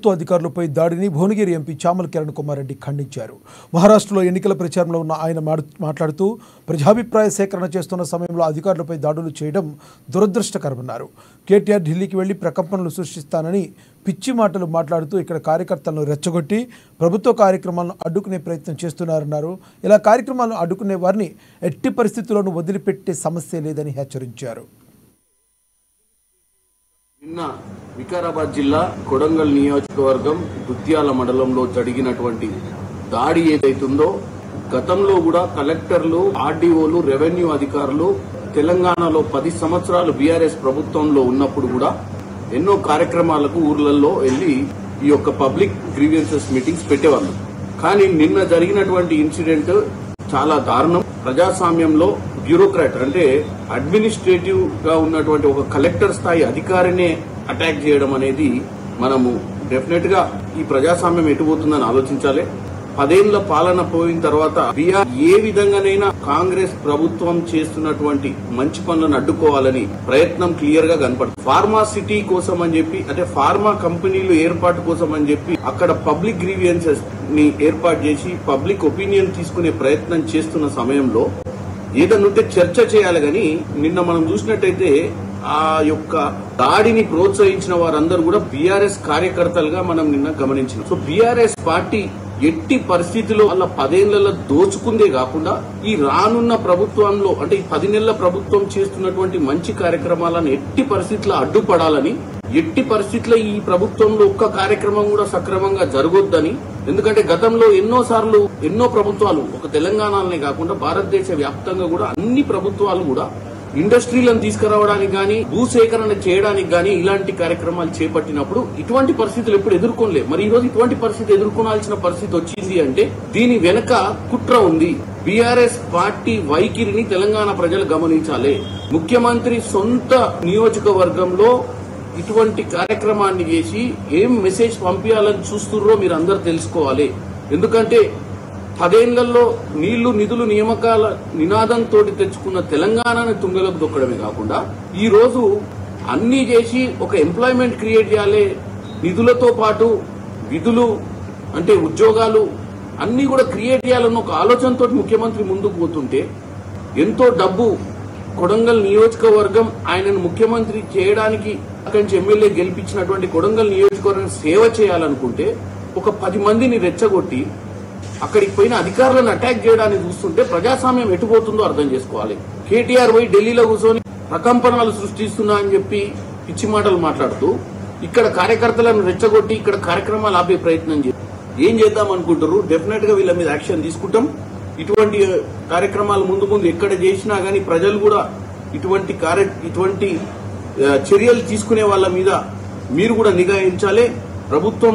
ప్రభుత్వ అధికారులపై దాడిని భువనగిరి ఎంపీ చామల కిరణ్ కుమార్ రెడ్డి ఖండించారు. మహారాష్ట్రలో ఎన్నికల ప్రచారంలో ఉన్న ఆయన మాట్లాడుతూ ప్రజాభిప్రాయ సేకరణ చేస్తున్న సమయంలో అధికారులపై దాడులు చేయడం దురదృష్టకరమన్నారు. కేటీఆర్ ఢిల్లీకి వెళ్లి ప్రకంపనలు సృష్టిస్తానని పిచ్చి మాటలు మాట్లాడుతూ ఇక్కడ కార్యకర్తలను రెచ్చగొట్టి ప్రభుత్వ కార్యక్రమాలను అడ్డుకునే ప్రయత్నం చేస్తున్నారన్నారు. ఇలా కార్యక్రమాలను అడ్డుకునే వారిని ఎట్టి పరిస్థితుల్లోనూ వదిలిపెట్టే సమస్య లేదని హెచ్చరించారు. నిన్న వికారాబాద్ జిల్లా కొడంగల్ నియోజకవర్గం దుత్యాల మండలంలో జరిగినటువంటి దాడి ఏదైతుందో గతంలో కూడా కలెక్టర్లు, ఆర్డీఓలు, రెవెన్యూ అధికారులు తెలంగాణలో 10 సంవత్సరాలు బీఆర్ఎస్ ప్రభుత్వంలో ఉన్నప్పుడు కూడా ఎన్నో కార్యక్రమాలకు ఊర్లలో వెళ్లి ఈ యొక్క పబ్లిక్ గ్రీవియన్సెస్ మీటింగ్స్ పెట్టేవాళ్ళు. కానీ నిన్న జరిగినటువంటి ఇన్సిడెంట్ చాలా దారుణం. ప్రజాస్వామ్యంలో బ్యూరోక్రాట్ అంటే అడ్మినిస్ట్రేటివ్ గా ఉన్నటువంటి ఒక కలెక్టర్ స్థాయి అధికారినే అటాక్ చేయడం అనేది మనము డెఫినెట్ గా ఈ ప్రజాస్వామ్యం ఎటుపోతుందని ఆలోచించాలి. 10 ఏళ్ల పాలన పోయిన తర్వాత బీఆర్ ఏ విధంగానైనా కాంగ్రెస్ ప్రభుత్వం చేస్తున్నటువంటి మంచి పనులను అడ్డుకోవాలని ప్రయత్నం క్లియర్ గా కనపడుతుంది. ఫార్మా సిటీ కోసం అని చెప్పి అంటే ఫార్మా కంపెనీలు ఏర్పాటు కోసం అని చెప్పి అక్కడ పబ్లిక్ గ్రీవియన్సెస్ ని ఏర్పాటు చేసి పబ్లిక్ ఒపీనియన్ తీసుకునే ప్రయత్నం చేస్తున్న సమయంలో ఏదన్నుంటే చర్చ చేయాలి. గాని నిన్న మనం చూసినట్టయితే ఆ యొక్క దాడిని ప్రోత్సహించిన వారందరూ కూడా బీఆర్ఎస్ కార్యకర్తలుగా మనం నిన్న గమనించాం. సో బీఆర్ఎస్ పార్టీ ఎట్టి పరిస్థితిలో వాళ్ళ 10 ఏళ్లలో దోచుకుందే కాకుండా ఈ రానున్న ప్రభుత్వంలో అంటే ఈ 10 నెలల ప్రభుత్వం చేస్తున్నటువంటి మంచి కార్యక్రమాలను ఎట్టి పరిస్థితుల్లో అడ్డుపడాలని, ఎట్టి పరిస్థితుల్లో ఈ ప్రభుత్వంలో ఒక్క కార్యక్రమం కూడా సక్రమంగా జరగొద్దని. ఎందుకంటే గతంలో ఎన్నో ప్రభుత్వాలు ఒక తెలంగాణనే కాకుండా భారతదేశ వ్యాప్తంగా కూడా అన్ని ప్రభుత్వాలు కూడా ఇండస్ట్రీలను తీసుకురావడానికి గానీ భూసేకరణ చేయడానికి గానీ ఇలాంటి కార్యక్రమాలు చేపట్టినప్పుడు ఇటువంటి పరిస్థితులు ఎప్పుడు ఎదుర్కొనలే. మరి ఈ రోజు ఇటువంటి పరిస్థితి ఎదుర్కొనాల్సిన పరిస్థితి వచ్చింది అంటే దీని వెనక కుట్ర ఉంది. బీఆర్ఎస్ పార్టీ వైఖరిని తెలంగాణ ప్రజలు గమనించాలి. ముఖ్యమంత్రి సొంత నియోజకవర్గంలో ఇటువంటి కార్యక్రమాన్ని చేసి ఏం మెసేజ్ పంపించాలని చూస్తుర్రో మీరు అందరూ తెలుసుకోవాలి. ఎందుకంటే 10 ఏళ్లలో నీళ్లు, నిధులు, నియామకాల నినాదంతో తెచ్చుకున్న తెలంగాణను తుంగలకు దొక్కడమే కాకుండా ఈ రోజు అన్ని చేసి ఒక ఎంప్లాయ్మెంట్ క్రియేట్ చేయాలి, నిధులతో పాటు విధులు అంటే ఉద్యోగాలు అన్ని కూడా క్రియేట్ చేయాలన్న ఒక ఆలోచనతో ముఖ్యమంత్రి ముందుకు పోతుంటే ఎంతో డబ్బు కొడంగల్ నియోజకవర్గం ఆయనను ముఖ్యమంత్రి చేయడానికి అక్కడి నుంచి ఎమ్మెల్యే గెలిపించినటువంటి కొడంగల్ నియోజకవర్గం సేవ చేయాలనుకుంటే ఒక 10 మందిని రెచ్చగొట్టి అక్కడికి పోయిన అధికారులను అటాక్ చేయడానికి చూస్తుంటే ప్రజాస్వామ్యం ఎటుపోతుందో అర్థం చేసుకోవాలి. కేటీఆర్ పోయి ఢిల్లీలో కూర్చొని ప్రకంపనలు సృష్టిస్తున్నా అని చెప్పి పిచ్చి మాటలు మాట్లాడుతూ ఇక్కడ కార్యకర్తలను రెచ్చగొట్టి ఇక్కడ కార్యక్రమాలు ఆపే ప్రయత్నం ఏం చేద్దాం అనుకుంటారు. డెఫినెట్ గా వీళ్ళ మీద యాక్షన్ తీసుకుంటాం. ఇటువంటి కార్యక్రమాలు ముందు ఎక్కడ చేసినా గానీ ప్రజలు కూడా ఇటువంటి చర్యలు తీసుకునే వాళ్ళ మీద మీరు కూడా నిఘా ఉంచాలి. ప్రభుత్వం